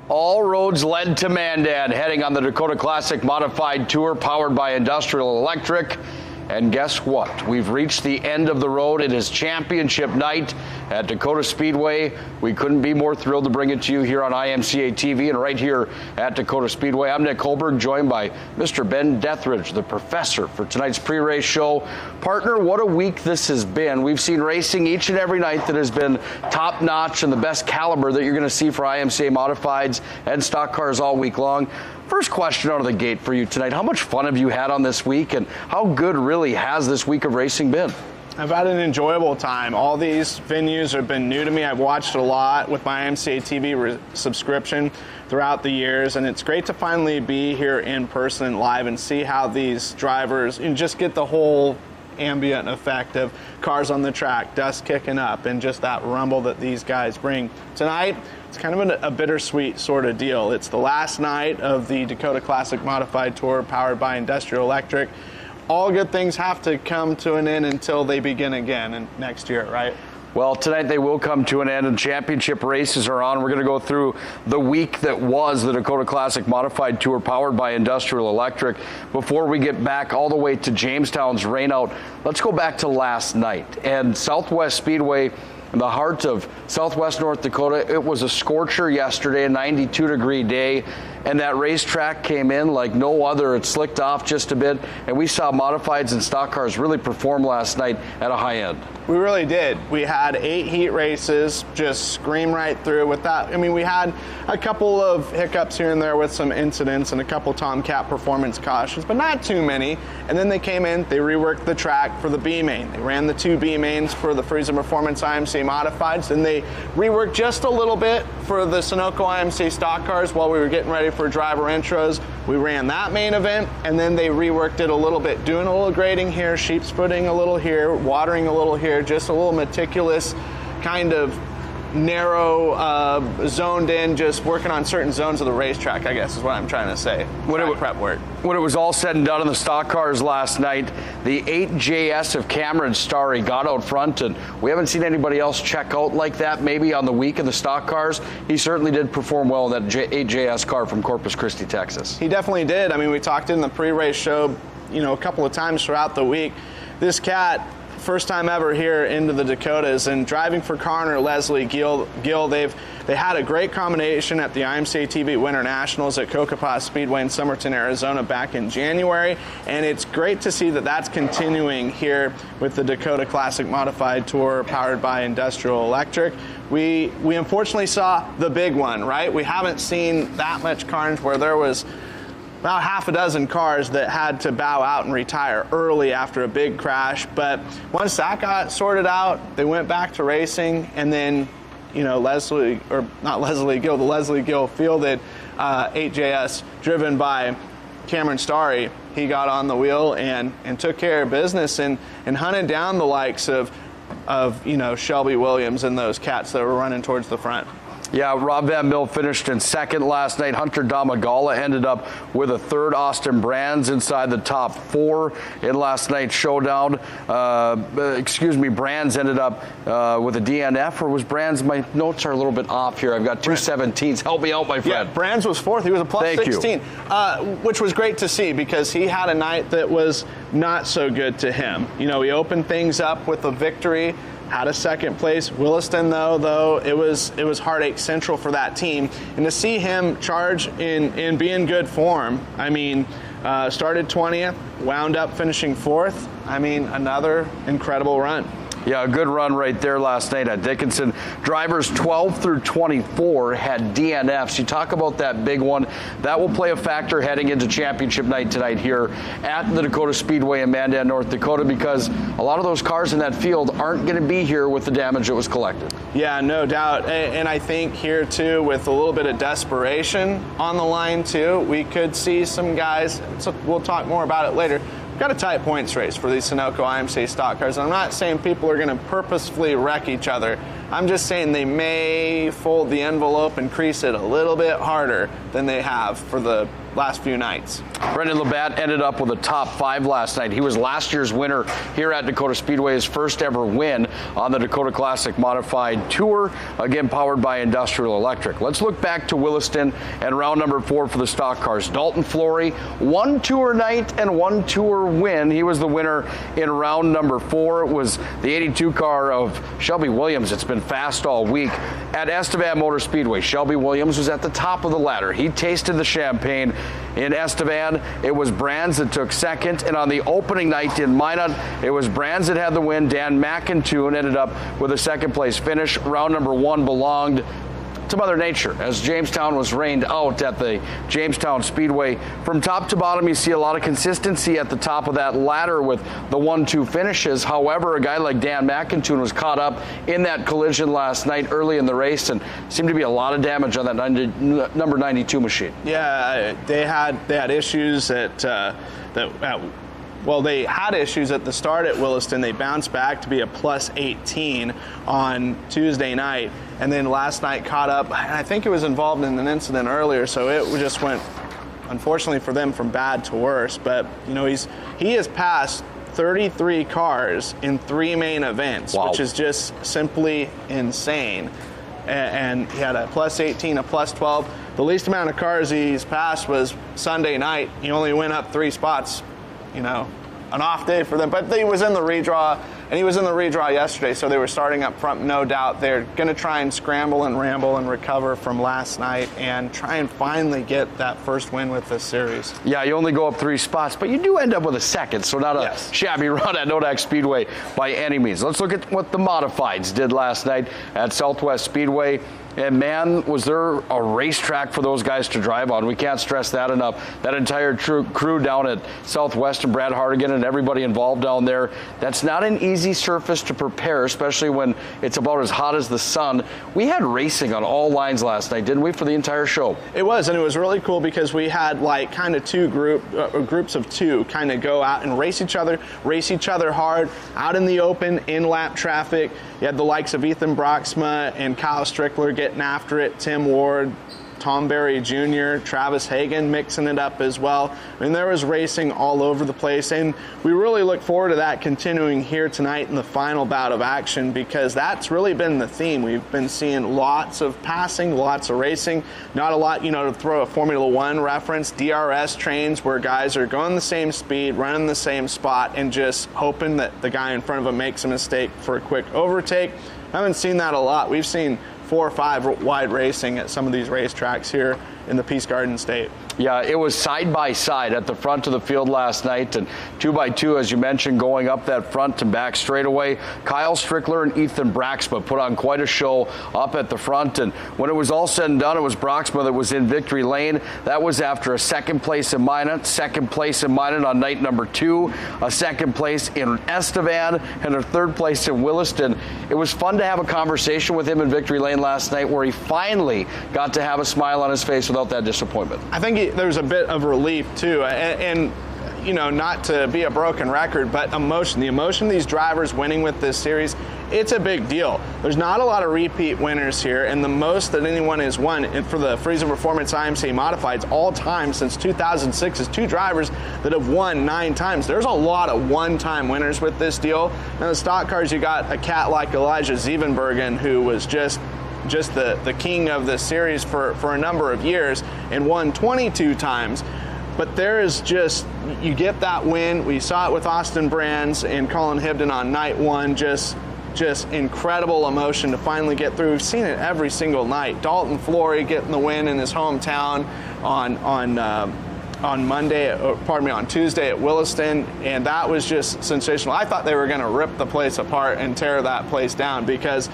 All roads led to Mandad, heading on the Dakota Classic Modified Tour powered by Industrial Electric. And guess what? We've reached the end of the road. It is championship night at Dakota Speedway. We couldn't be more thrilled to bring it to you here on IMCA TV and right here at Dakota Speedway. I'm Nick Holberg, joined by Mr. Ben Dethridge, the professor, for tonight's pre-race show. Partner, what a week this has been. We've seen racing each and every night that has been top-notch and the best caliber that you're going to see for IMCA modifieds and stock cars all week long. First question out of the gate for you tonight. How much fun have you had on this week, and how good really has this week of racing been? I've had an enjoyable time. All these venues have been new to me. I've watched a lot with my IMCA TV subscription throughout the years, and it's great to finally be here in person and live and see how these drivers, and just get the whole ambient effect of cars on the track, dust kicking up, and just that rumble that these guys bring. Tonight, it's kind of a bittersweet sort of deal. It's the last night of the Dakota Classic Modified Tour powered by Industrial Electric. All good things have to come to an end until they begin again next year, right? Well, tonight they will come to an end and championship races are on. We're going to go through the week that was the Dakota Classic Modified Tour powered by Industrial Electric. Before we get back all the way to Jamestown's rainout, let's go back to last night. And Southwest Speedway, in the heart of Southwest North Dakota, it was a scorcher yesterday, a 92-degree day. And that racetrack came in like no other. It slicked off just a bit, and we saw modifieds and stock cars really perform last night at a high end. We really did. We had 8 heat races, just scream right through with that. I mean, we had a couple of hiccups here and there with some incidents and a couple Tomcat performance cautions, but not too many. And then they came in, they reworked the track for the B main. They ran the 2 B mains for the Freezer Performance IMCA modifieds, and they reworked just a little bit for the Sunoco IMCA stock cars while we were getting ready for driver intros. We ran that main event, and then they reworked it a little bit, doing a little grading here, sheep's footing a little here, watering a little here, just a little meticulous, kind of narrow, zoned in, just working on certain zones of the racetrack, I guess is what I'm trying to say. Prep work. When it was all said and done in the stock cars last night, the 8JS of Cameron Starry got out front, and we haven't seen anybody else check out like that maybe on the week of the stock cars. He certainly did perform well in that 8JS car from Corpus Christi, Texas. He definitely did. I mean, we talked in the pre-race show, a couple of times throughout the week. This cat, first time ever here into the Dakotas, and driving for Connor Leslie Gill, they had a great combination at the IMCA TV Winter Nationals at Dacotah Speedway in Somerton, Arizona back in January, and it's great to see that that's continuing here with the Dakota Classic Modified Tour powered by Industrial Electric. We unfortunately saw the big one, right? We haven't seen that much carnage where there was about half a dozen cars that had to bow out and retire early after a big crash. But once that got sorted out, they went back to racing, and then, the Leslie Gill fielded 8JS driven by Cameron Starry. He got on the wheel and took care of business and hunted down the likes of Shelby Williams and those cats that were running towards the front. Yeah, Rob Van Mill finished in second last night. Hunter Damagala ended up with a third. Austin Brands inside the top 4 in last night's showdown. Brands ended up with a DNF, or was Brands? My notes are a little bit off here. I've got 2 17s. Help me out, my friend. Yeah, Brands was 4th. He was a plus Thank 16, which was great to see because he had a night that was not so good to him. He opened things up with a victory. Had a second place. Williston, though it was heartache central for that team, and to see him charge in being good form. I mean, started 20th, wound up finishing 4th. I mean, another incredible run. Yeah, a good run right there last night at Dickinson. Drivers 12 through 24 had DNFs. You talk about that big one. That will play a factor heading into championship night tonight here at the Dakota Speedway in Mandad, North Dakota, because a lot of those cars in that field aren't going to be here with the damage that was collected. Yeah, no doubt. And I think here, too, with a little bit of desperation on the line, too, we could see some guys, so we'll talk more about it later, got a tight points race for these Sunoco IMCA stock cars. And I'm not saying people are going to purposefully wreck each other. I'm just saying they may fold the envelope and crease it a little bit harder than they have for the last few nights. Brendan Labatt ended up with a top 5 last night. He was last year's winner here at Dacotah Speedway, his first ever win on the Dakota Classic Modified Tour, again powered by Industrial Electric. Let's look back to Williston and round number 4 for the stock cars. Dalton Flory, 1 tour night and 1 tour win. He was the winner in round number 4. It was the 82 car of Shelby Williams. It's been fast all week at Estevan Motor Speedway. Shelby Williams was at the top of the ladder. He tasted the champagne in Estevan. It was Brands that took second, and on the opening night in Minot, it was Brands that had the win. Dan McIntoon ended up with a second place finish. Round number 1 belonged to Mother Nature, as Jamestown was rained out at the Jamestown Speedway. From top to bottom, you see a lot of consistency at the top of that ladder with the 1-2 finishes. However, a guy like Dan McIntoon was caught up in that collision last night early in the race, and seemed to be a lot of damage on that number 92 machine. Yeah, they had issues well, they had issues at the start at Williston. They bounced back to be a plus 18 on Tuesday night, and then last night caught up. And I think it was involved in an incident earlier, so it just went, unfortunately for them, from bad to worse. But you know, he has passed 33 cars in 3 main events, wow, which is just simply insane. And he had a plus 18, a plus 12. The least amount of cars he's passed was Sunday night. He only went up 3 spots. You know, an off day for them, but he was in the redraw, and he was in the redraw yesterday, so they were starting up front, no doubt. They're going to try and scramble and ramble and recover from last night and try and finally get that first win with this series. Yeah, you only go up 3 spots, but you do end up with a second, so not a shabby run at Nodak Speedway by any means. Let's look at what the Modifieds did last night at Southwest Speedway. And man, was there a racetrack for those guys to drive on. We can't stress that enough. That entire crew down at Southwest and Brad Hardigan and everybody involved down there, that's not an easy surface to prepare, especially when it's about as hot as the sun. We had racing on all lines last night, didn't we, for the entire show? It was, and it was really cool because we had like kind of groups of 2 kind of go out and race each other hard, out in the open, in lap traffic. You had the likes of Ethan Broxma and Kyle Strickler getting after it, Tim Ward, Tom Berry Jr., Travis Hagan mixing it up as well. I mean, there was racing all over the place, and we really look forward to that continuing here tonight in the final bout of action, because that's really been the theme. We've been seeing lots of passing, lots of racing, not a lot, you know, to throw a Formula One reference, DRS trains where guys are going the same speed, running the same spot, and just hoping that the guy in front of them makes a mistake for a quick overtake. I haven't seen that a lot. We've seen 4 or 5 wide racing at some of these racetracks here in the Peace Garden State. Yeah, it was side by side at the front of the field last night, and 2 by 2, as you mentioned, going up that front and back straightaway. Kyle Strickler and Ethan Broxma put on quite a show up at the front, and when it was all said and done, it was Broxma that was in victory lane. That was after a second place in Minot on night number 2, a second place in Estevan, and a third place in Williston. It was fun to have a conversation with him in victory lane last night, where he finally got to have a smile on his face without that disappointment. I think there's a bit of relief too, and you know, not to be a broken record, but the emotion of these drivers winning with this series, it's a big deal. There's not a lot of repeat winners here, and the most that anyone has won for the Friesen Performance IMCA Modifieds all time since 2006 is 2 drivers that have won 9 times. There's a lot of one-time winners with this deal. Now the stock cars, you got a cat like Elijah Zevenbergen, who was just the king of the series for a number of years and won 22 times. But there is just, you get that win. We saw it with Austin Brands and Colin Hibden on night 1, just incredible emotion to finally get through. We've seen it every single night. Dalton Flory getting the win in his hometown on Tuesday at Williston, and that was just sensational. I thought they were going to rip the place apart and tear that place down, because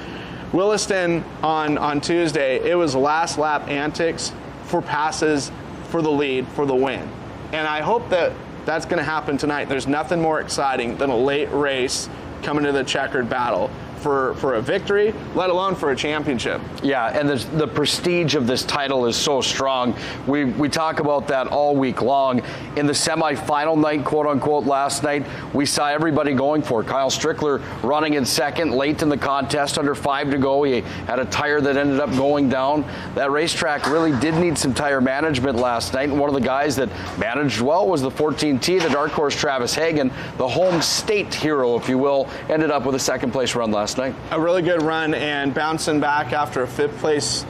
Williston on Tuesday, it was last lap antics for passes for the lead, for the win. And I hope that that's going to happen tonight. There's nothing more exciting than a late race coming to the checkered battle. for a victory, let alone for a championship. Yeah, and the prestige of this title is so strong. We talk about that all week long. In the semifinal night, quote unquote, last night, we saw everybody going for it. Kyle Strickler running in second late in the contest, under 5 to go. He had a tire that ended up going down. That racetrack really did need some tire management last night, and one of the guys that managed well was the 14T, the dark horse Travis Hagen, the home state hero, if you will, ended up with a second place run last night. A really good run, and bouncing back after a 5th place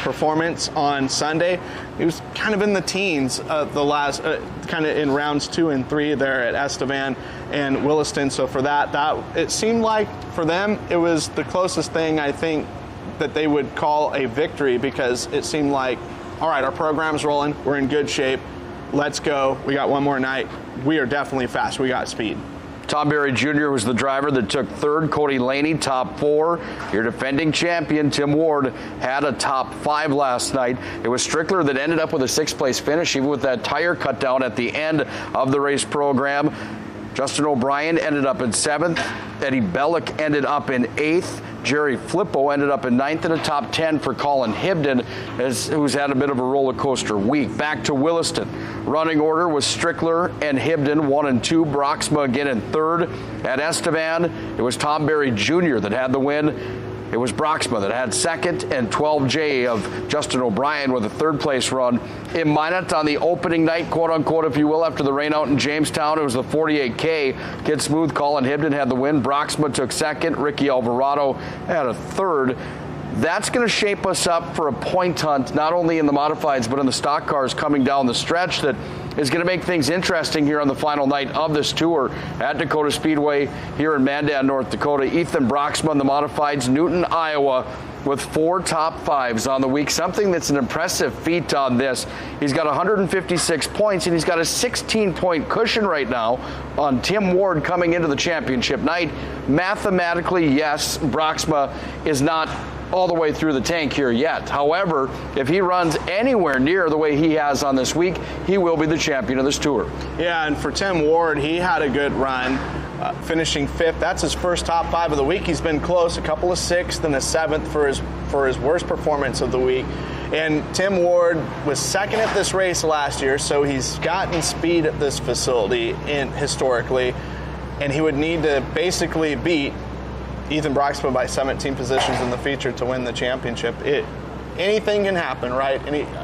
performance on Sunday. He was kind of in the teens the last, kind of in rounds 2 and 3 there at Estevan and Williston. So for that it seemed like for them it was the closest thing I think that they would call a victory, because it seemed like, all right, our program's rolling, we're in good shape, let's go, we got one more night, we are definitely fast, we got speed. Tom Berry Jr. was the driver that took 3rd. Cody Laney, top 4. Your defending champion, Tim Ward, had a top 5 last night. It was Strickler that ended up with a 6th place finish, even with that tire cut down at the end of the race program. Justin O'Brien ended up in 7th. Eddie Bellick ended up in 8th. Jerry Flippo ended up in 9th, in a top 10 for Colin Hibden, who's had a bit of a roller coaster week. Back to Williston. Running order was Strickler and Hibden, 1 and 2. Broxma again in 3rd. At Estevan, it was Tom Berry Jr. that had the win. It was Broxma that had 2nd, and 12J of Justin O'Brien with a 3rd place run. In Minot on the opening night, quote unquote, if you will, after the rain out in Jamestown, it was the 48K. Kid Smooth, Colin Hibden had the win. Broxma took 2nd. Ricky Alvarado had a 3rd. That's going to shape us up for a point hunt, not only in the modifieds, but in the stock cars coming down the stretch, that is going to make things interesting here on the final night of this tour at Dakota Speedway here in Mandad, North Dakota. Ethan Broxma in the modifieds, Newton, Iowa, with 4 top 5s on the week, something that's an impressive feat on this. He's got 156 points, and he's got a 16-point cushion right now on Tim Ward coming into the championship night. Mathematically, yes, Broxma is not all the way through the tank here yet. However, if he runs anywhere near the way he has on this week, he will be the champion of this tour. Yeah, and for Tim Ward, he had a good run, finishing 5th. That's his first top 5 of the week. He's been close, a couple of 6th and a 7th for his worst performance of the week. And Tim Ward was 2nd at this race last year, so he's gotten speed at this facility historically, and he would need to basically beat Ethan Broxma by 17 positions in the feature to win the championship. Anything can happen, right?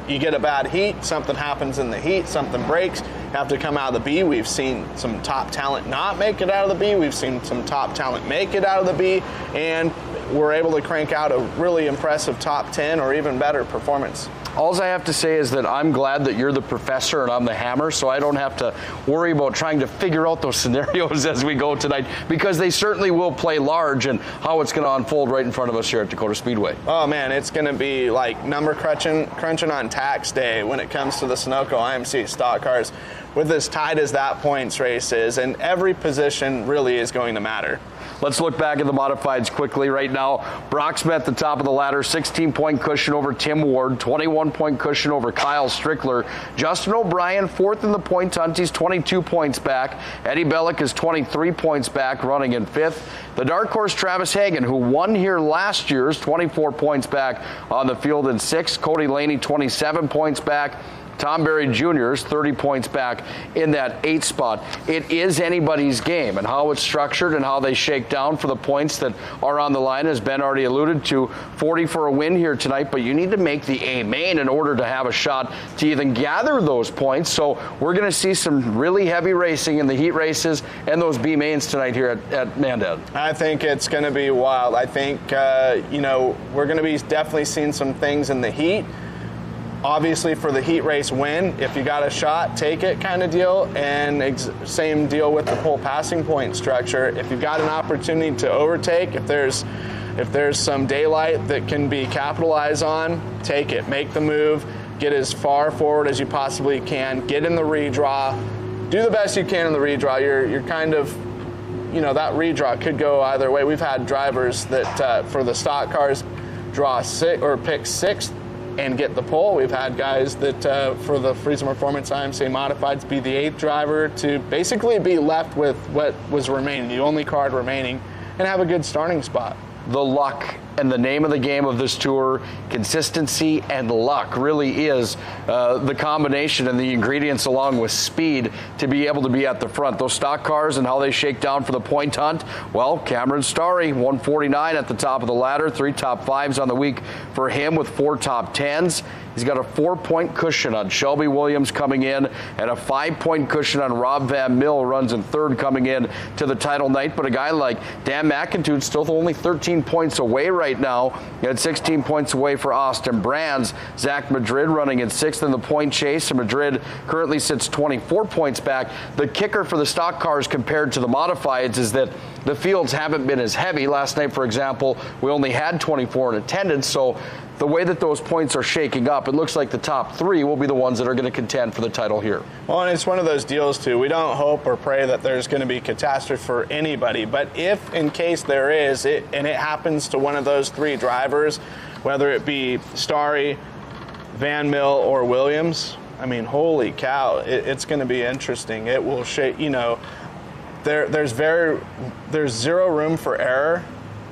You get a bad heat, something happens in the heat, something breaks, you have to come out of the B. We've seen some top talent not make it out of the B. We've seen some top talent make it out of the B, and we're able to crank out a really impressive top 10 or even better performance. All I have to say is that I'm glad that you're the professor and I'm the hammer, so I don't have to worry about trying to figure out those scenarios as we go tonight, because they certainly will play large in how it's going to unfold right in front of us here at Dakota Speedway. Oh man, it's going to be like number crunching on tax day when it comes to the Sunoco IMCA stock cars, with as tight as that points race is, and every position really is going to matter. Let's look back at the modifieds quickly right now. Broxma at the top of the ladder, 16-point cushion over Tim Ward, 21-point cushion over Kyle Strickler. Justin O'Brien, 4th in the point hunt. He's 22 points back. Eddie Bellick is 23 points back, running in 5th. The dark horse Travis Hagen, who won here last year, is 24 points back on the field in 6th. Cody Laney, 27 points back. Tom Berry Jr. is 30 points back in that 8th spot. It is anybody's game, and how it's structured and how they shake down for the points that are on the line, as Ben already alluded to. 40 for a win here tonight, but you need to make the A main in order to have a shot to even gather those points. So we're going to see some really heavy racing in the heat races and those B mains tonight here at Mandad. I think it's going to be wild. I think, we're going to be definitely seeing some things in the heat. Obviously, for the heat race win, if you got a shot, take it kind of deal. And same deal with the whole passing point structure. If you've got an opportunity to overtake, if there's some daylight that can be capitalized on, take it. Make the move. Get as far forward as you possibly can. Get in the redraw. Do the best you can in the redraw. You're kind of, that redraw could go either way. We've had drivers that for the stock cars draw 6 or pick 6th and get the pole. We've had guys that for the Freedom Performance IMCA Modifieds be the 8th driver to basically be left with what was remaining, the only card remaining, and have a good starting spot. The luck and the name of the game of this tour, consistency and luck, really is the combination and the ingredients, along with speed, to be able to be at the front. Those stock cars and how they shake down for the point hunt, well, Cameron Starry, 149 at the top of the ladder, 3 top 5s on the week for him with 4 top 10s. He's got a 4-point cushion on Shelby Williams coming in, and a 5-point cushion on Rob Van Mill, runs in 3rd coming in to the title night. But a guy like Dan McIntyre still only 13 points away right now. At 16 points away for Austin Brands. Zach Madrid running in 6th in the point chase, and Madrid currently sits 24 points back. The kicker for the stock cars compared to the modifieds is that the fields haven't been as heavy. Last night, for example, we only had 24 in attendance, so the way that those points are shaking up, it looks like the top 3 will be the ones that are going to contend for the title here. Well, and it's one of those deals, too. We don't hope or pray that there's going to be catastrophe for anybody, but if in case there is, and it happens to one of those 3 drivers, whether it be Starry, Van Mill, or Williams, I mean, holy cow, it's going to be interesting. It will shake, you know, there's zero room for error.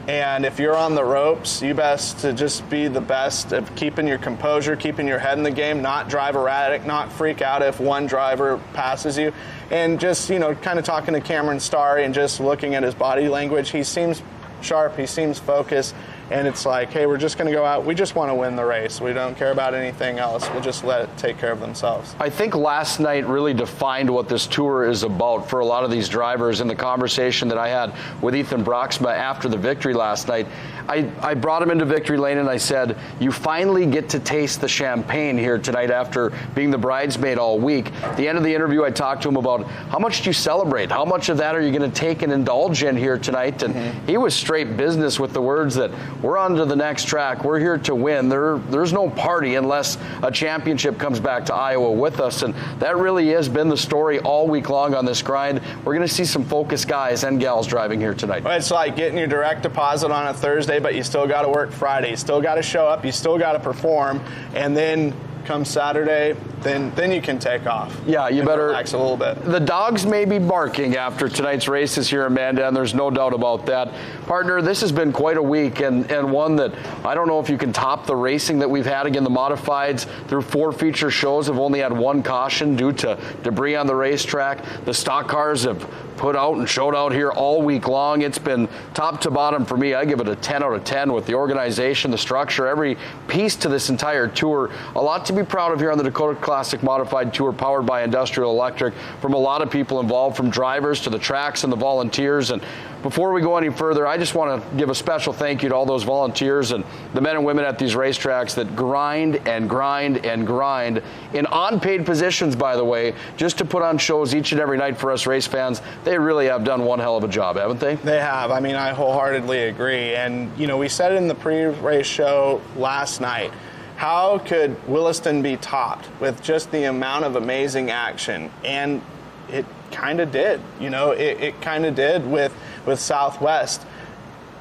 And if you're on the ropes, you best to just be the best of keeping your composure, keeping your head in the game, not drive erratic, not freak out if one driver passes you. And just, you know, kind of talking to Cameron Starry and just looking at his body language, he seems sharp, he seems focused. And it's like, hey, we're just going to go out. We just want to win the race. We don't care about anything else. We'll just let it take care of themselves. I think last night really defined what this tour is about for a lot of these drivers. In the conversation that I had with Ethan Broxma after the victory last night, I brought him into victory lane and I said, you finally get to taste the champagne here tonight after being the bridesmaid all week. At the end of the interview, I talked to him about how much do you celebrate? How much of that are you going to take and indulge in here tonight? And he was straight business with the words that we're on to the next track. We're here to win. There's no party unless a championship comes back to Iowa with us. And that really has been the story all week long on this grind. We're going to see some focused guys and gals driving here tonight. Well, it's like getting your direct deposit on a Thursday, but you still got to work Friday. You still got to show up. You still got to perform. And then come Saturday, then you can take off. Yeah, you better relax a little bit. The dogs may be barking after tonight's races here in Mandad, there's no doubt about that. Partner, this has been quite a week, and one that I don't know if you can top the racing that we've had. Again, the modifieds through 4 feature shows have only had 1 caution due to debris on the racetrack. The stock cars have put out and showed out here all week long. It's been top to bottom for me. I give it a 10 out of 10 with the organization, the structure, every piece to this entire tour. A lot to be proud of here on the Dakota Classic Modified Tour, powered by Industrial Electric, from a lot of people involved, from drivers to the tracks and the volunteers. And before we go any further, I just want to give a special thank you to all those volunteers and the men and women at these racetracks that grind and grind and grind in unpaid positions, by the way, just to put on shows each and every night for us race fans. They really have done one hell of a job, haven't they? They have. I mean, I wholeheartedly agree. And, you know, we said it in the pre-race show last night. How could Williston be topped with just the amount of amazing action? And it kind of did. You know, it kind of did with Southwest.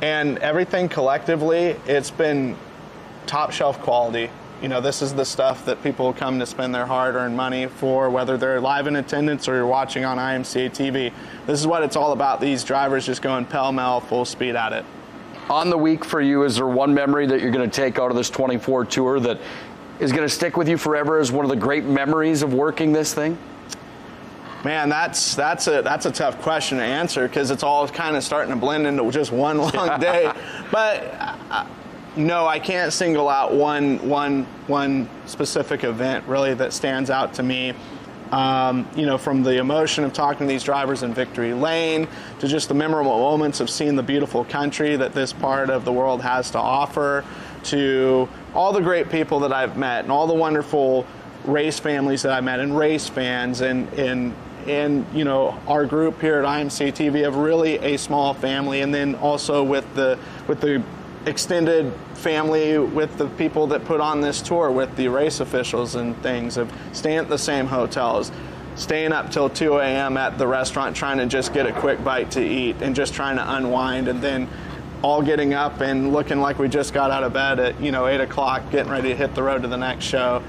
And everything collectively, it's been top shelf quality. You know, this is the stuff that people come to spend their hard-earned money for, whether they're live in attendance or you're watching on IMCA TV. This is what it's all about, these drivers just going pell-mell, full speed at it. On the week for you, is there one memory that you're going to take out of this 24 tour that is going to stick with you forever as one of the great memories of working this thing? Man, that's a tough question to answer because it's all kind of starting to blend into just one long day. But no, I can't single out one specific event really that stands out to me. You know, from the emotion of talking to these drivers in victory lane to just the memorable moments of seeing the beautiful country that this part of the world has to offer, to all the great people that I've met and all the wonderful race families that I met and race fans and you know, our group here at IMCA TV have really a small family, and then also with the extended family, with the people that put on this tour, with the race officials and things, of staying at the same hotels, staying up till 2 a.m. at the restaurant trying to just get a quick bite to eat and just trying to unwind, and then all getting up and looking like we just got out of bed at, you know, 8 o'clock, getting ready to hit the road to the next show.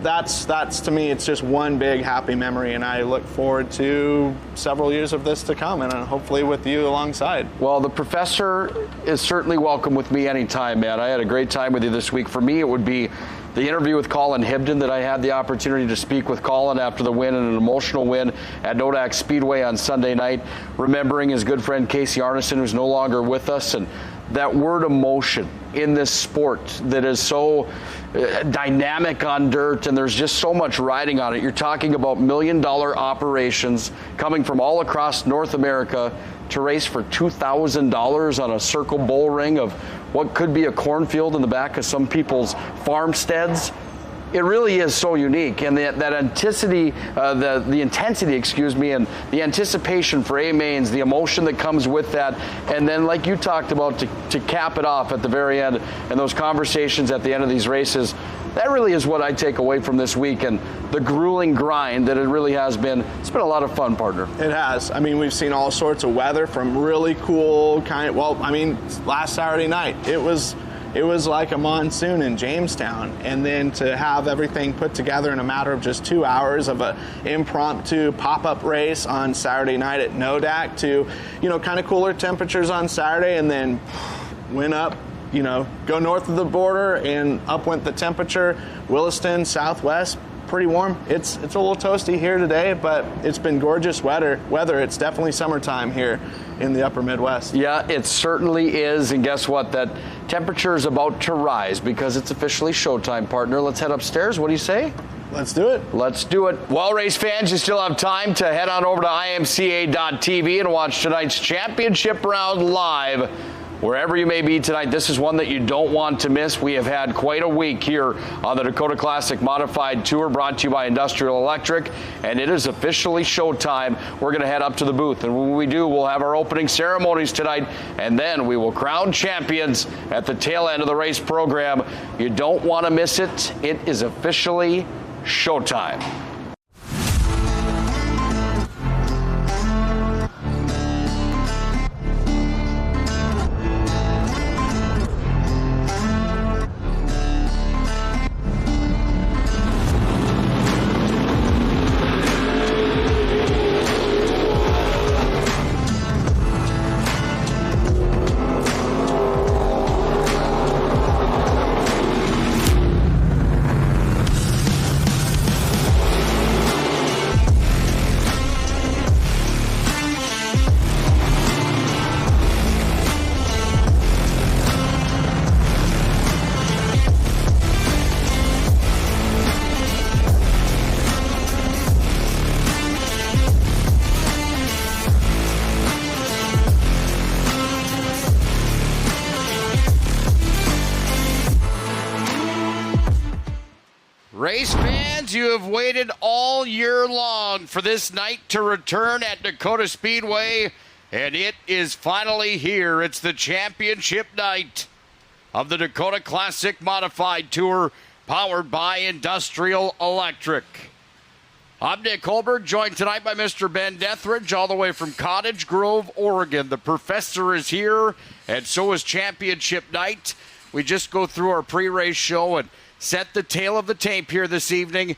that's to me, it's just one big happy memory, and I look forward to several years of this to come, and hopefully with you alongside. Well, the professor is certainly welcome with me anytime, man. I had a great time with you this week. For me, it would be the interview with Colin Hibden that I had the opportunity to speak with Colin after the win, and an emotional win at Nodak Speedway on Sunday night, remembering his good friend Casey Arneson, who's no longer with us, and that word emotion in this sport that is so dynamic on dirt, and there's just so much riding on it. You're talking about $1 million operations coming from all across North America to race for $2,000 on a circle bull ring of what could be a cornfield in the back of some people's farmsteads. It really is so unique, and that intensity, the intensity, and the anticipation for A-Mains, the emotion that comes with that, and then like you talked about to cap it off at the very end, and those conversations at the end of these races, that really is what I take away from this week, and the grueling grind that it really has been. It's been a lot of fun, partner. It has. I mean, we've seen all sorts of weather from really cool last Saturday night, it was like a monsoon in Jamestown, and then to have everything put together in a matter of just 2 hours of an impromptu pop-up race on Saturday night at Nodak to, kind of cooler temperatures on Saturday, and then went up, go north of the border, and up went the temperature. Williston, Southwest, pretty warm. It's a little toasty here today, but it's been gorgeous weather. It's definitely summertime here in the upper Midwest. Yeah, it certainly is. And guess what? That temperature is about to rise because it's officially showtime, partner. Let's head upstairs. What do you say? Let's do it. Let's do it. Well, race fans, you still have time to head on over to IMCA.tv and watch tonight's championship round live. Wherever you may be tonight, this is one that you don't want to miss. We have had quite a week here on the Dakota Classic Modified Tour, brought to you by Industrial Electric, and it is officially showtime. We're going to head up to the booth, and when we do, we'll have our opening ceremonies tonight, and then we will crown champions at the tail end of the race program. You don't want to miss it. It is officially showtime. Race fans, you have waited all year long for this night to return at Dakota Speedway, and it is finally here. It's the championship night of the Dakota Classic Modified Tour, powered by Industrial Electric. I'm Nick Holberg, joined tonight by Mr. Ben Dethridge, all the way from Cottage Grove, Oregon. The professor is here, and so is championship night. We just go through our pre-race show and set the tail of the tape here this evening.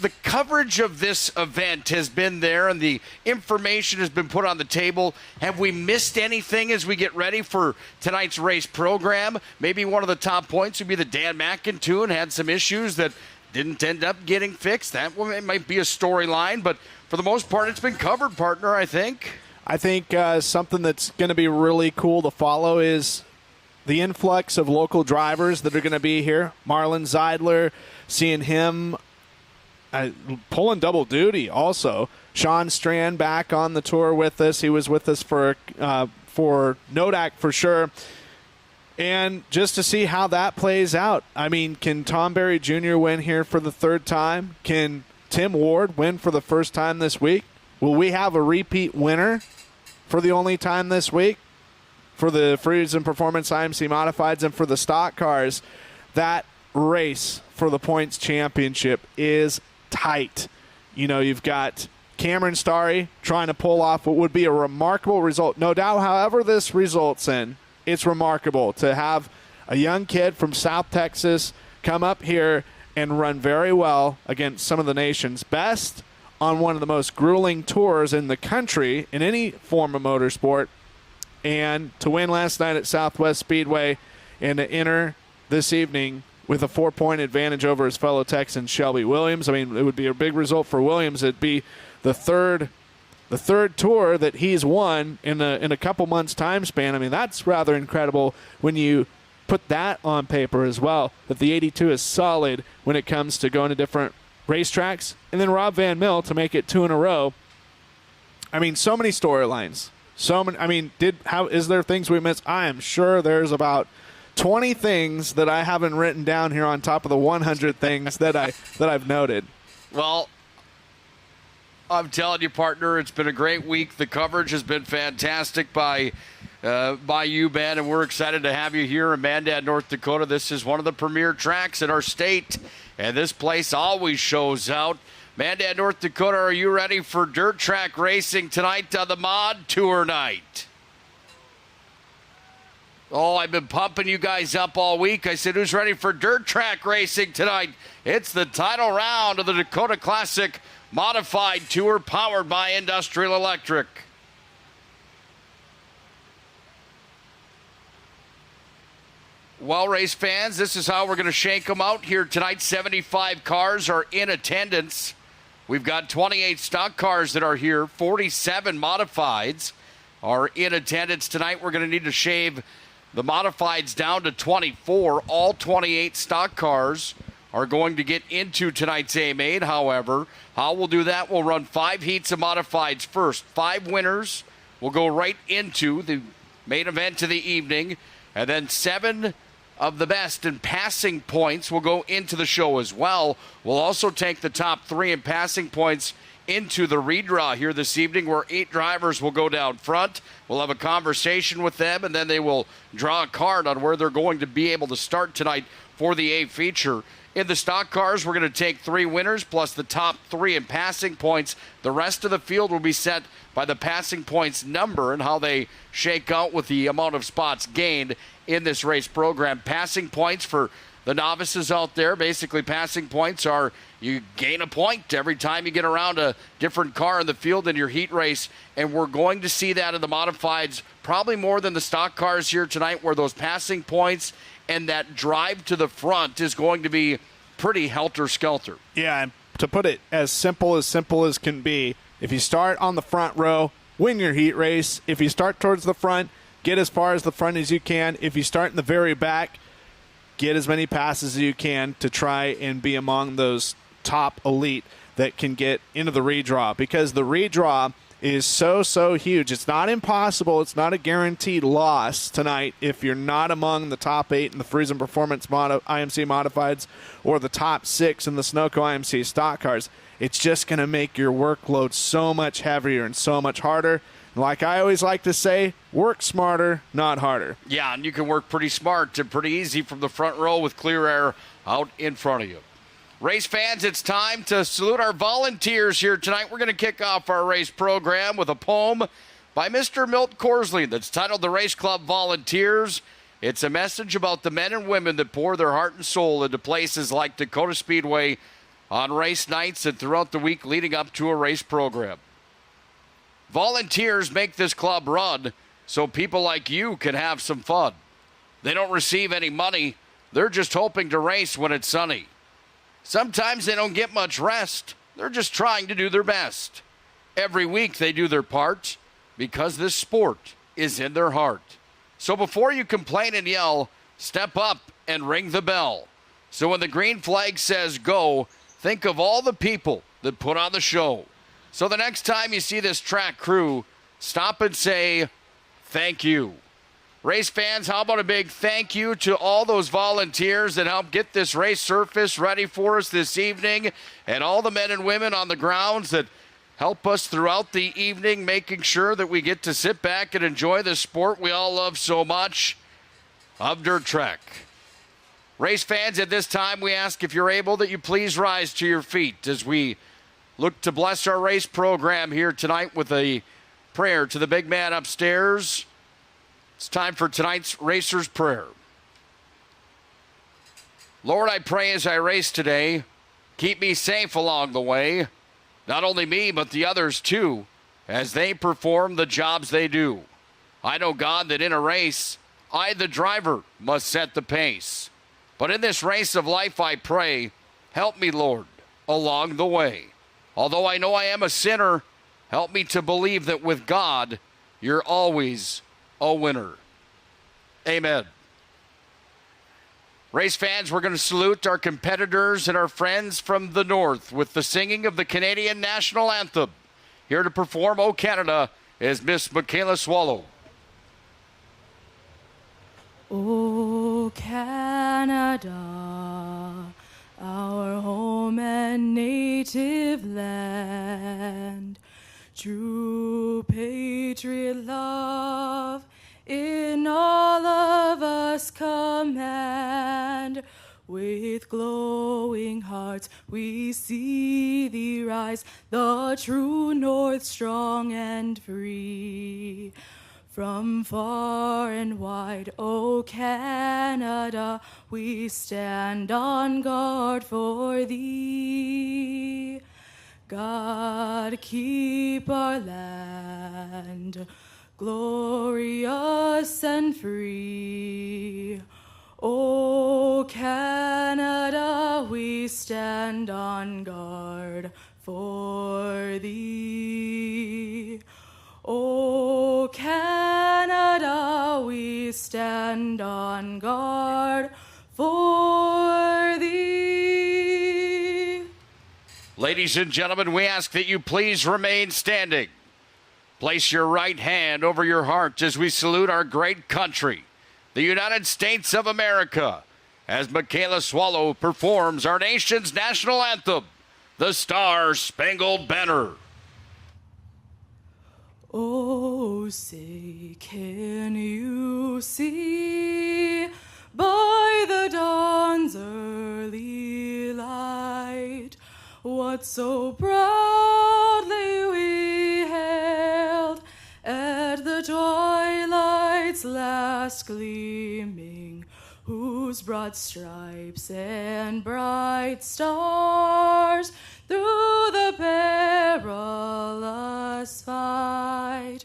The coverage of this event has been there, and the information has been put on the table. Have we missed anything as we get ready for tonight's race program? Maybe one of the top points would be that Dan McIntoon had some issues that didn't end up getting fixed. That one might be a storyline, but for the most part, it's been covered, partner, I think. I think something that's going to be really cool to follow is the influx of local drivers that are going to be here. Marlon Zeidler, seeing him pulling double duty also. Sean Strand back on the tour with us. He was with us for Nodak for sure. And just to see how that plays out. I mean, can Tom Berry Jr. win here for the third time? Can Tim Ward win for the first time this week? Will we have a repeat winner for the only time this week? For the Freeze and Performance IMC Modifieds and for the stock cars, that race for the points championship is tight. You know, you've got Cameron Starry trying to pull off what would be a remarkable result. No doubt, however this results in, it's remarkable to have a young kid from South Texas come up here and run very well against some of the nation's best on one of the most grueling tours in the country in any form of motorsport, and to win last night at Southwest Speedway and to enter this evening with a 4-point advantage over his fellow Texan Shelby Williams. I mean, it would be a big result for Williams. It'd be the third tour that he's won in a couple months' time span. I mean, that's rather incredible when you put that on paper as well, that the 82 is solid when it comes to going to different racetracks. And then Rob Van Mill to make it 2 in a row. I mean, so many storylines. So many. I mean, is there things we missed? I am sure there's about 20 things that I haven't written down here on top of the 100 things that I've noted. Well, I'm telling you, partner, it's been a great week. The coverage has been fantastic by you, Ben, and we're excited to have you here in Mandad, North Dakota. This is one of the premier tracks in our state, and this place always shows out. Mandad, North Dakota, are you ready for dirt track racing tonight on the Mod Tour night? Oh, I've been pumping you guys up all week. I said, who's ready for dirt track racing tonight? It's the title round of the Dakota Classic Modified Tour powered by Industrial Electric. Well, race fans, this is how we're going to shake them out here tonight. 75 cars are in attendance. We've got 28 stock cars that are here. 47 modifieds are in attendance tonight. We're going to need to shave the modifieds down to 24. All 28 stock cars are going to get into tonight's A-Main. However, how we'll do that, we'll run 5 heats of modifieds first. 5 winners will go right into the main event of the evening. And then 7 of the best in passing points will go into the show as well. We'll also take the top 3 in passing points into the redraw here this evening, where 8 drivers will go down front. We'll have a conversation with them, and then they will draw a card on where they're going to be able to start tonight for the A feature. In the stock cars, we're going to take 3 winners plus the top 3 in passing points. The rest of the field will be set by the passing points number and how they shake out with the amount of spots gained in this race program. Passing points for the novices out there, basically passing points are you gain a point every time you get around a different car in the field in your heat race, and we're going to see that in the modifieds probably more than the stock cars here tonight, where those passing points and that drive to the front is going to be pretty helter-skelter. Yeah, and to put it as simple as can be, if you start on the front row, win your heat race. If you start towards the front, get as far as the front as you can. If you start in the very back, get as many passes as you can to try and be among those top elite that can get into the redraw, because the redraw is so huge. It's not impossible. It's not a guaranteed loss tonight if you're not among the top 8 in the Friesen Performance IMC Modifieds or the top 6 in the Sunoco IMC stock cars. It's just going to make your workload so much heavier and so much harder. Like I always like to say, work smarter, not harder. Yeah, and you can work pretty smart and pretty easy from the front row with clear air out in front of you. Race fans, it's time to salute our volunteers here tonight. We're going to kick off our race program with a poem by Mr. Milt Corsley that's titled The Race Club Volunteers. It's a message about the men and women that pour their heart and soul into places like Dakota Speedway on race nights and throughout the week leading up to a race program. Volunteers make this club run so people like you can have some fun. They don't receive any money. They're just hoping to race when it's sunny. Sometimes they don't get much rest. They're just trying to do their best. Every week they do their part because this sport is in their heart. So before you complain and yell, step up and ring the bell. So when the green flag says go, think of all the people that put on the show. So the next time you see this track crew, stop and say, thank you. Race fans, how about a big thank you to all those volunteers that helped get this race surface ready for us this evening, and all the men and women on the grounds that help us throughout the evening, making sure that we get to sit back and enjoy the sport we all love so much of dirt track. Race fans, at this time we ask, if you're able, that you please rise to your feet as we look to bless our race program here tonight with a prayer to the big man upstairs. It's time for tonight's Racer's Prayer. Lord, I pray as I race today, keep me safe along the way. Not only me, but the others too, as they perform the jobs they do. I know, God, that in a race, I, the driver, must set the pace. But in this race of life, I pray, help me, Lord, along the way. Although I know I am a sinner, help me to believe that with God, you're always a winner. Amen. Race fans, we're going to salute our competitors and our friends from the north with the singing of the Canadian National Anthem. Here to perform, O Canada, is Miss Michaela Swallow. O Canada, our home and native land, true patriot love in all of us command. With glowing hearts we see thee rise, the true north strong and free. From far and wide, O Canada, we stand on guard for thee. God, keep our land glorious and free. O Canada, we stand on guard for thee. O Canada, we stand on guard for thee. Ladies and gentlemen, we ask that you please remain standing. Place your right hand over your heart as we salute our great country, the United States of America, as Michaela Swallow performs our nation's national anthem, the Star-Spangled Banner. Oh, say, can you see by the dawn's early light what so proudly we hailed at the twilight's last gleaming, whose broad stripes and bright stars through the perilous fight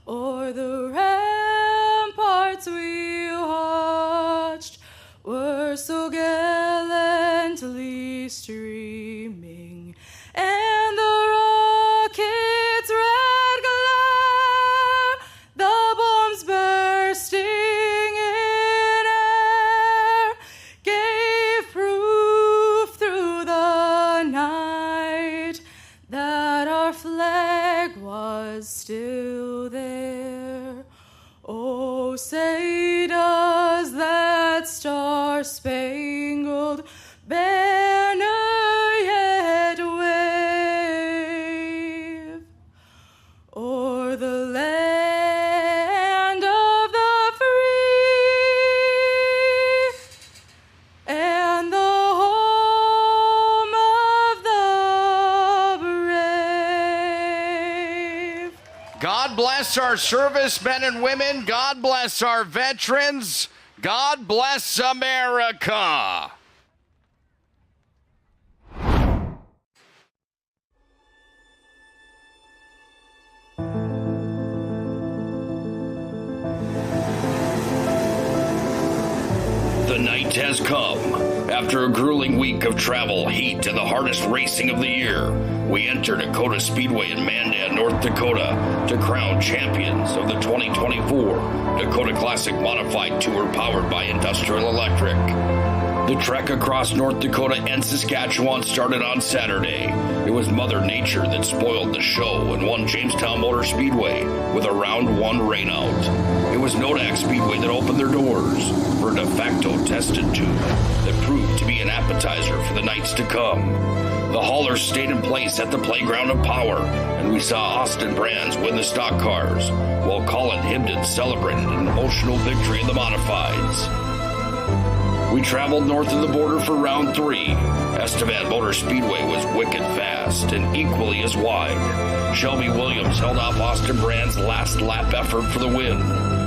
o'er the ramparts we watched were so gallantly streaming, and the rocket's red glare, the bombs bursting in air, gave proof through the night that our flag was still there. Oh, say does that star-spangled banner yet wave o'er the land of the free and the home of the brave? God bless our servicemen and women. God bless our veterans. God bless America. The night has come. After a grueling week of travel, heat, and the hardest racing of the year, we enter Dakota Speedway in Mandad, North Dakota, to crown champions of the 2024 Dakota Classic Modified Tour powered by Industrial Electric. The trek across North Dakota and Saskatchewan started on Saturday. It was Mother Nature that spoiled the show and won Jamestown Motor Speedway with a round one rainout. It was Nodak Speedway that opened their doors for a de facto tested tube that proved to be an appetizer for the nights to come. The haulers stayed in place at the Playground of Power, and we saw Austin Brands win the stock cars, while Colin Hibden celebrated an emotional victory in the modifieds. We traveled north of the border for round three. Estevan Motor Speedway was wicked fast and equally as wide. Shelby Williams held off Austin Brand's last lap effort for the win.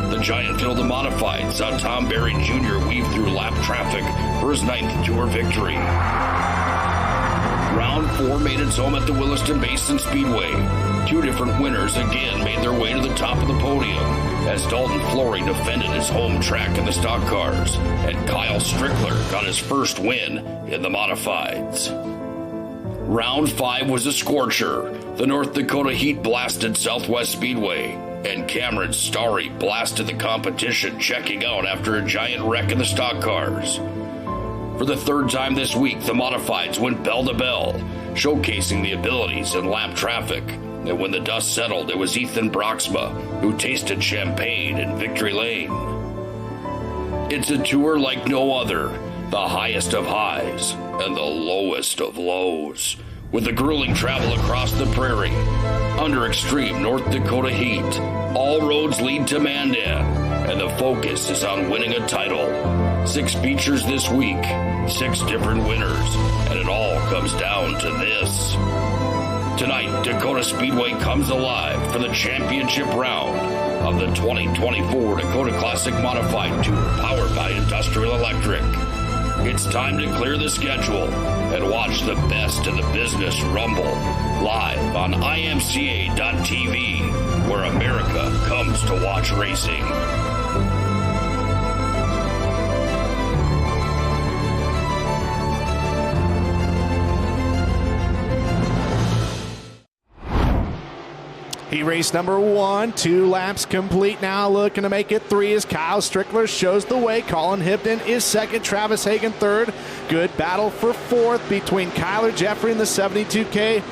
The giant field of modified saw Tom Berry Jr. weave through lap traffic for his 9th Tour victory. Round 4 made its home at the Williston Basin Speedway. 2 different winners again made their way to the top of the podium as Dalton Flory defended his home track in the stock cars, and Kyle Strickler got his first win in the modifieds. Round 5 was a scorcher. The North Dakota Heat blasted Southwest Speedway, and Cameron Starry blasted the competition, checking out after a giant wreck in the stock cars. For the 3rd time this week, the modifieds went bell to bell, showcasing the abilities in lap traffic. And when the dust settled, it was Ethan Broxma who tasted champagne in Victory Lane. It's a tour like no other, the highest of highs and the lowest of lows, with the grueling travel across the prairie. Under extreme North Dakota heat, all roads lead to Mandad, and the focus is on winning a title. 6 features this week, 6 different winners, and it all comes down to this. Tonight, Dakota Speedway comes alive for the championship round of the 2024 Dakota Classic Modified Tour, powered by Industrial Electric. It's time to clear the schedule and watch the best in the business rumble live on IMCA.TV, where America comes to watch racing. Heat race number 1, 2 laps complete now, looking to make it 3 as Kyle Strickler shows the way. Colin Hibden is second, Travis Hagen third. Good battle for fourth between Kyler Jeffrey in the 72K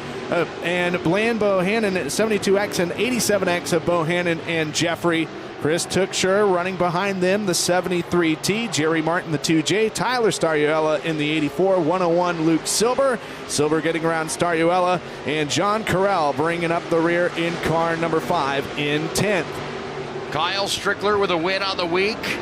and Bland Bohannon at 72X and 87X of Bohannon and Jeffrey. Chris Tuchscher running behind them, the 73T. Jerry Martin, the 2J. Tyler Stariuela in the 84. 101, Luke Silber. Silber getting around Stariuela. And John Carell bringing up the rear in car number 5 in 10th. Kyle Strickler with a win on the week.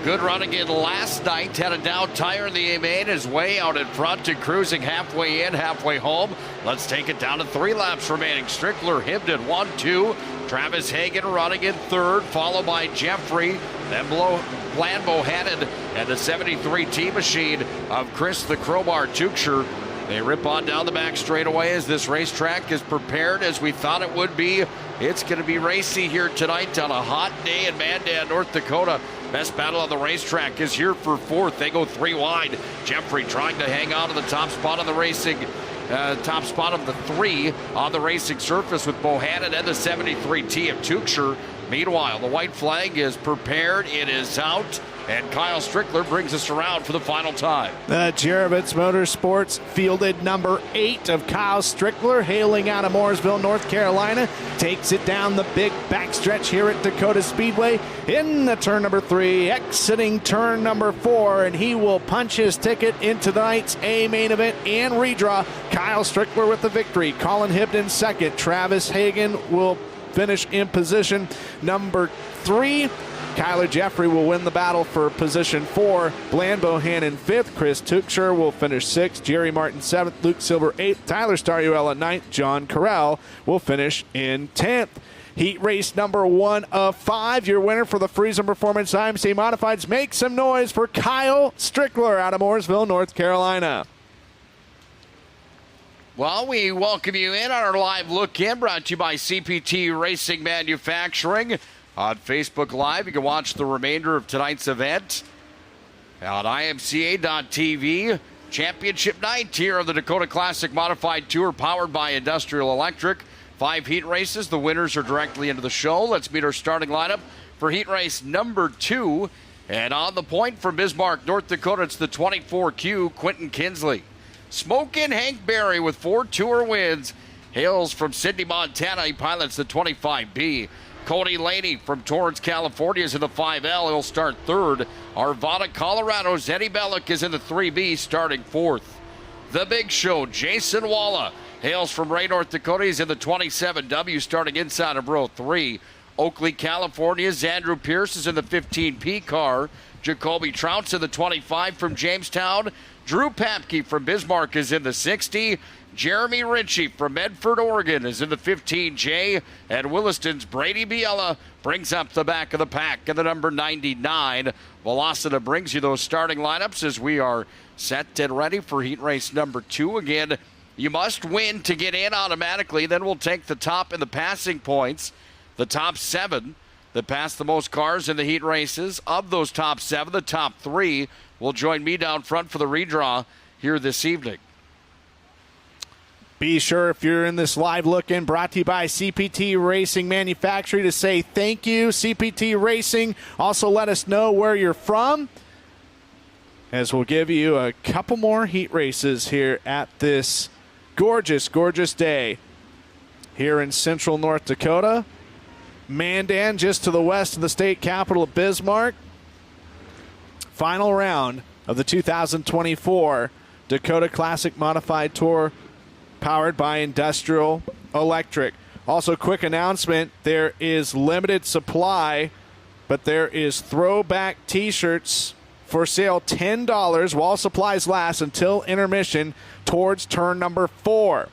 Good run again last night. Had a down tire in the A-main. His way out in front and cruising halfway in, halfway home. Let's take it down to 3 laps remaining. Strickler, Hibden, 1-2. Travis Hagen running in third, followed by Jeffrey, then Bland Bohannon, and the 73T machine of Chris the Crowbar Tuchscher. They rip on down the back straightaway as this racetrack is prepared as we thought it would be. It's going to be racy here tonight on a hot day in Mandad, North Dakota. Best battle on the racetrack is here for 4th. They go 3 wide. Jeffrey trying to hang on to the top spot of the racing. Top spot of the 3 on the racing surface with Bohannon and the 73T of Tuchscher. Meanwhile, the white flag is prepared. It is out. And Kyle Strickler brings us around for the final time. Jerevitz Motorsports fielded number 8 of Kyle Strickler, hailing out of Mooresville, North Carolina. Takes it down the big backstretch here at Dakota Speedway in the turn number 3, exiting turn number 4, and he will punch his ticket into tonight's A main event and redraw. Kyle Strickler with the victory. Colin Hibden second. Travis Hagen will finish in position number 3. Kyler Jeffrey will win the battle for position 4. Bland Bohannon 5th. Chris Tuchscher will finish 6th. Jerry Martin 7th. Luke Silber 8th. Tyler Stariuela 9th. John Carell will finish in 10th. Heat race number 1 of 5. Your winner for the Friesen Performance IMCA Modifieds. Make some noise for Kyle Strickler out of Mooresville, North Carolina. Well, we welcome you in on our live look-in, brought to you by CPT Racing Manufacturing. On Facebook Live, you can watch the remainder of tonight's event on IMCA.TV. Championship night here of the Dakota Classic Modified Tour, powered by Industrial Electric. 5 heat races. The winners are directly into the show. Let's meet our starting lineup for heat race number 2. And on the point from Bismarck, North Dakota, it's the 24Q, Quentin Kinsley. Smokin' Hank Berry with 4 tour wins. Hails from Sydney, Montana. He pilots the 25B. Cody Laney from Torrance, California is in the 5L. He'll start 3rd. Arvada, Colorado's Eddie Bellick is in the 3B, starting 4th. The Big Show, Jason Walla, hails from Ray, North Dakota. He's in the 27W, starting inside of row 3. Oakley, California's Andrew Pierce is in the 15P car. Jacoby Trout's in the 25 from Jamestown. Drew Papke from Bismarck is in the 60. Jeremy Ritchie from Medford, Oregon is in the 15J, and Williston's Brady Biella brings up the back of the pack in the number 99. Velocita brings you those starting lineups as we are set and ready for heat race number 2. Again, you must win to get in automatically. Then we'll take the top in the passing points, the top 7 that pass the most cars in the heat races. Of those top 7, the top 3 will join me down front for the redraw here this evening. Be sure, if you're in this live look-in brought to you by CPT Racing Manufacturing, to say thank you, CPT Racing. Also, let us know where you're from, as we'll give you a couple more heat races here at this gorgeous, gorgeous day here in central North Dakota. Mandad, just to the west of the state capital of Bismarck. Final round of the 2024 Dakota Classic Modified Tour, powered by Industrial Electric. Also, quick announcement, there is limited supply, but there is throwback t-shirts for sale, $10 while supplies last until intermission towards turn number 4.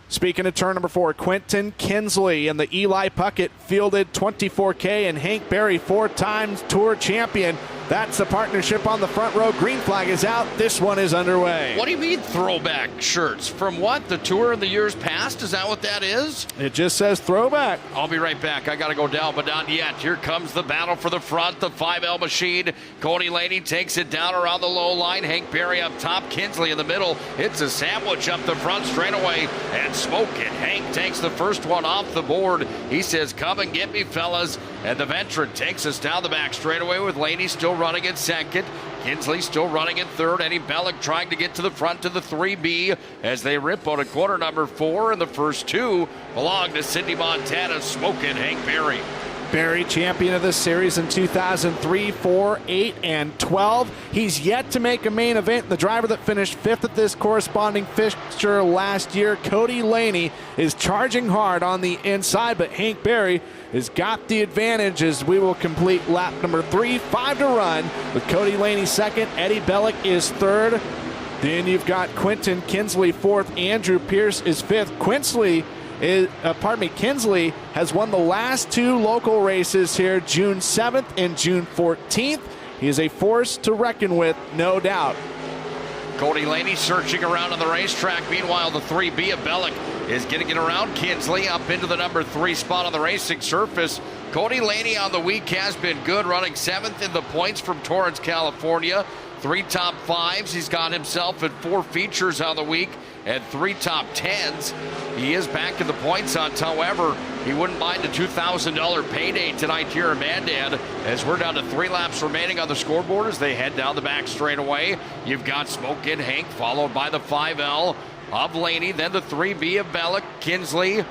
Speaking of turn number 4, Quentin Kinsley and the Eli Puckett fielded 24K, and Hank Berry, 4-time Tour champion. That's the partnership on the front row. Green flag is out. This one is underway. What do you mean throwback shirts? From what? The Tour in the years past? Is that what that is? It just says throwback. I'll be right back. I got to go down, but not yet. Here comes the battle for the front. The 5L machine. Cody Laney takes it down around the low line. Hank Berry up top. Kinsley in the middle. It's a sandwich up the front straightaway. And smoke it. Hank takes the first one off the board. He says, come and get me, fellas. And the veteran takes us down the back straightaway with Laney still running in second. Kinsley still running in third. Eddie Bellick trying to get to the front of the 3B as they rip on a quarter number 4. And the first 2 belong to Sidney Montana, smoking Hank Berry. Berry, champion of this series in 2003, 4, 8, and 12. He's yet to make a main event. The driver that finished 5th at this corresponding fixture last year, Cody Laney, is charging hard on the inside, but Hank Berry has got the advantage as we will complete lap number 3, 5 to run, with Cody Laney second. Eddie Bellick is third. Then you've got Quentin Kinsley fourth. Andrew Pierce is fifth. Kinsley has won the last 2 local races here, June 7th and June 14th. He is a force to reckon with, no doubt. Cody Laney searching around on the racetrack. Meanwhile, the 3B of Bellick is getting it around Kinsley up into the number 3 spot on the racing surface. Cody Laney on the week has been good, running 7th in the points from Torrance, California. 3 top 5s. He's got himself at 4 features on the week and 3 top 10s. He is back in the points hunt. However, he wouldn't mind a $2,000 payday tonight here in Mandad, as we're down to 3 laps remaining on the scoreboard as they head down the back straightaway. You've got Smokin' Hank, followed by the 5L of Laney, then the 3B of Bellick. Kinsley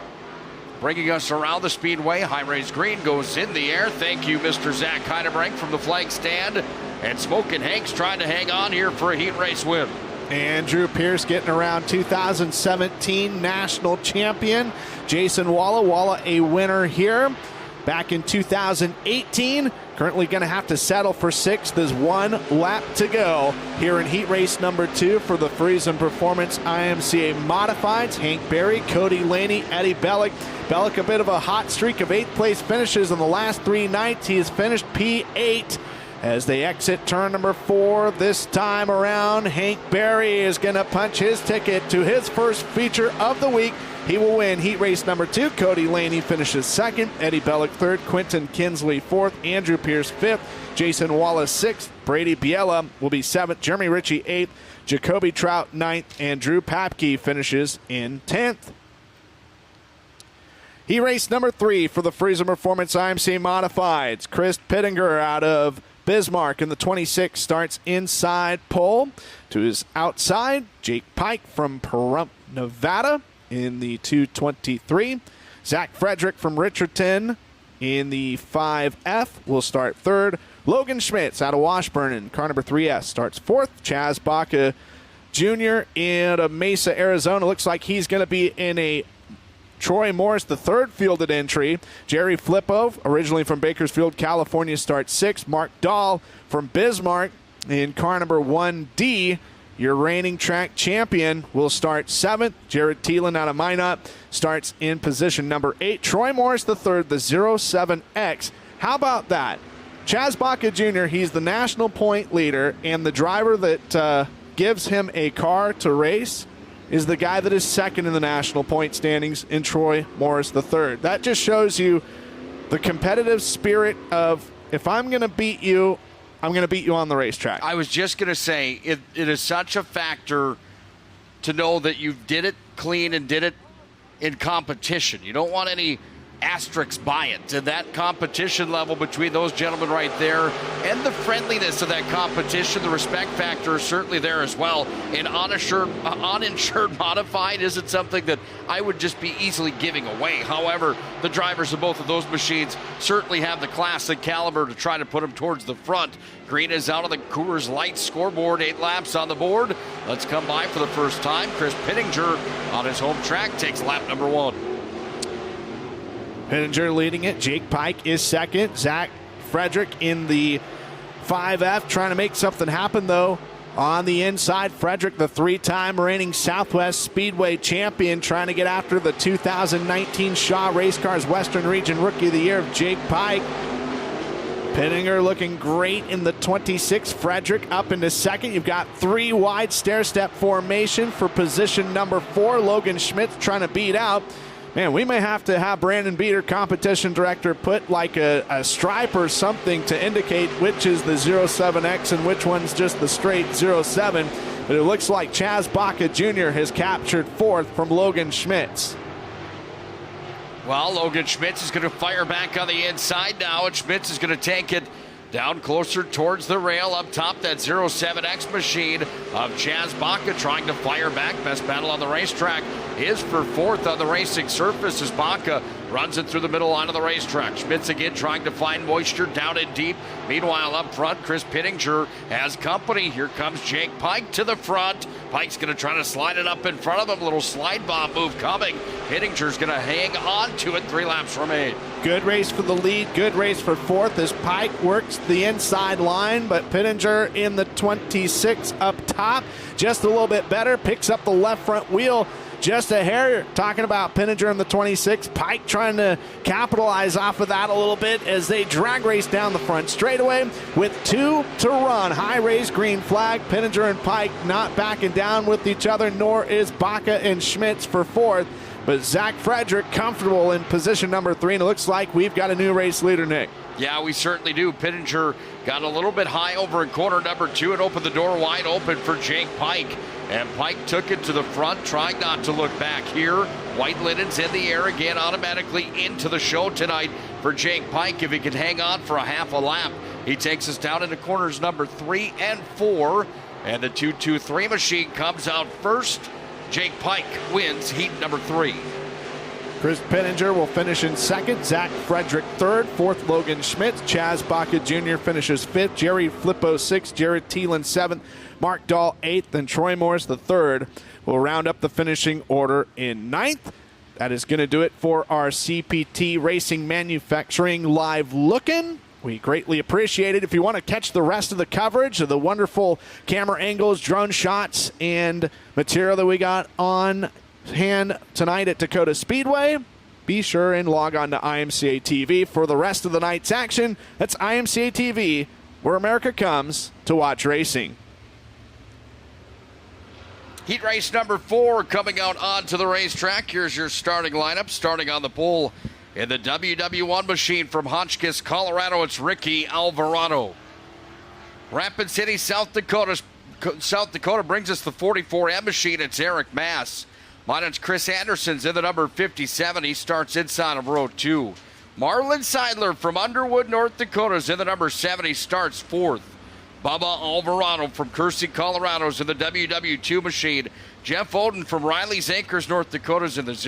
bringing us around the Speedway. High raised green goes in the air. Thank you, Mr. Zach Heidebrink from the flag stand. And Smokin' Hank's trying to hang on here for a heat race win. Andrew Pierce getting around, 2017 national champion. Jason Walla a winner here back in 2018. Currently going to have to settle for 6th. There's 1 lap to go here in heat race number 2 for the Friesen Performance IMCA Modifieds. Hank Berry, Cody Laney, Eddie Bellick. Bellick a bit of a hot streak of 8th place finishes in the last 3 nights. He has finished P8. As they exit turn number 4 this time around, Hank Berry is going to punch his ticket to his first feature of the week. He will win heat race number 2. Cody Laney finishes 2nd. Eddie Bellick 3rd. Quentin Kinsley 4th. Andrew Pierce 5th. Jason Wallace 6th. Brady Biella will be 7th. Jeremy Ritchie 8th. Jacoby Trout 9th. And Drew Papke finishes in 10th. Heat race number 3 for the Friesen Performance IMC Modifieds. Chris Pittinger out of Bismarck in the 26 starts inside pole. To his outside, Jake Pike from Pahrump, Nevada in the 223. Zach Frederick from Richardson in the 5F will start 3rd. Logan Schmitz out of Washburn in car number 3S starts 4th. Chaz Baca Jr. in Mesa, Arizona. Looks like he's going to be in a Troy Morris, the 3rd fielded entry. Jerry Flippo, originally from Bakersfield, California, starts 6th. Mark Dahl from Bismarck in car number 1D your reigning track champion, will start 7th. Jared Thielen out of Minot starts in position number 8. Troy Morris III, the 07X. How about that? Chaz Baca Jr., he's the national point leader, and the driver that gives him a car to race is the guy that is second in the national point standings in Troy Morris III. That just shows you the competitive spirit of, if I'm going to beat you, I'm going to beat you on the racetrack. I was just going to say, it is such a factor to know that you did it clean and did it in competition. You don't want any asterisks by it. And that competition level between those gentlemen right there and the friendliness of that competition, the respect factor is certainly there as well. And uninsured modified isn't something that I would just be easily giving away. However, the drivers of both of those machines certainly have the classic caliber to try to put them towards the front. Green is out of the Coors Light scoreboard, 8 laps on the board. Let's come by for the first time. Chris Pittinger on his home track takes lap number 1. Pittinger leading it. Jake Pike is second. Zach Frederick in the 5F trying to make something happen, though. On the inside, Frederick, the 3-time reigning Southwest Speedway champion, trying to get after the 2019 Shaw Race Cars Western Region Rookie of the Year of Jake Pike. Pittinger looking great in the 26. Frederick up into second. You've got 3 wide stair-step formation for position number 4. Logan Schmitz trying to beat out. Man, we may have to have Brandon Beater, competition director, put like a stripe or something to indicate which is the 07X and which one's just the straight 07. But it looks like Chaz Baca Jr. has captured 4th from Logan Schmitz. Well, Logan Schmitz is going to fire back on the inside now, and Schmitz is going to take it down closer towards the rail. Up top, that 07X machine of Chaz Baca trying to fire back. Best battle on the racetrack is for 4th on the racing surface as Baca runs it through the middle line of the racetrack. Schmitz again trying to find moisture down and deep. Meanwhile, up front, Chris Pittinger has company. Here comes Jake Pike to the front. Pike's going to try to slide it up in front of him. Little slide bomb move coming. Pittinger's going to hang on to it. 3 laps remain. Good race for the lead. Good race for 4th as Pike works the inside line, but Pittinger in the 26 up top. Just a little bit better. Picks up the left front wheel just a hair. Talking about Pittinger in the 26. Pike trying to capitalize off of that a little bit as they drag race down the front straightaway with 2 to run. High raised green flag. Pittinger and Pike not backing down with each other, nor is Baca and Schmitz for 4th. But Zach Frederick comfortable in position number 3, and it looks like we've got a new race leader, Nick. Yeah, we certainly do. Pittinger got a little bit high over in corner number 2 and opened the door wide open for Jake Pike. And Pike took it to the front, trying not to look back here. White linens in the air again, automatically into the show tonight for Jake Pike. If he can hang on for a half a lap, he takes us down into corners number 3 and 4. And the 2-2-3 machine comes out first. Jake Pike wins heat number 3. Chris Pittinger will finish in 2nd. Zach Frederick 3rd. 4th, Logan Schmitz. Chaz Baca Jr. finishes 5th. Jerry Flippo 6th. Jared Thielen 7th. Mark Dahl 8th. And Troy Morris the 3rd will round up the finishing order in 9th. That is going to do it for our CPT Racing Manufacturing Live Lookin'. We greatly appreciate it. If you want to catch the rest of the coverage of the wonderful camera angles, drone shots, and material that we got on hand tonight at Dakota Speedway, be sure and log on to IMCA TV for the rest of the night's action. That's IMCA TV, where America comes to watch racing. Heat race number 4 coming out onto the racetrack. Here's your starting lineup. Starting on the pole in the WW1 machine from Hotchkiss, Colorado, it's Ricky Alvarado. Rapid City, South Dakota brings us the 44M machine. It's Eric Mass. It's Chris Anderson's in the number 57. He starts inside of row 2. Marlon Seidler from Underwood, North Dakota is in the number 7. He starts 4th. Bubba Alvarado from Kersey, Colorado is in the WW2 machine. Jeff Oden from Riley's Acres, North Dakota is in the 0.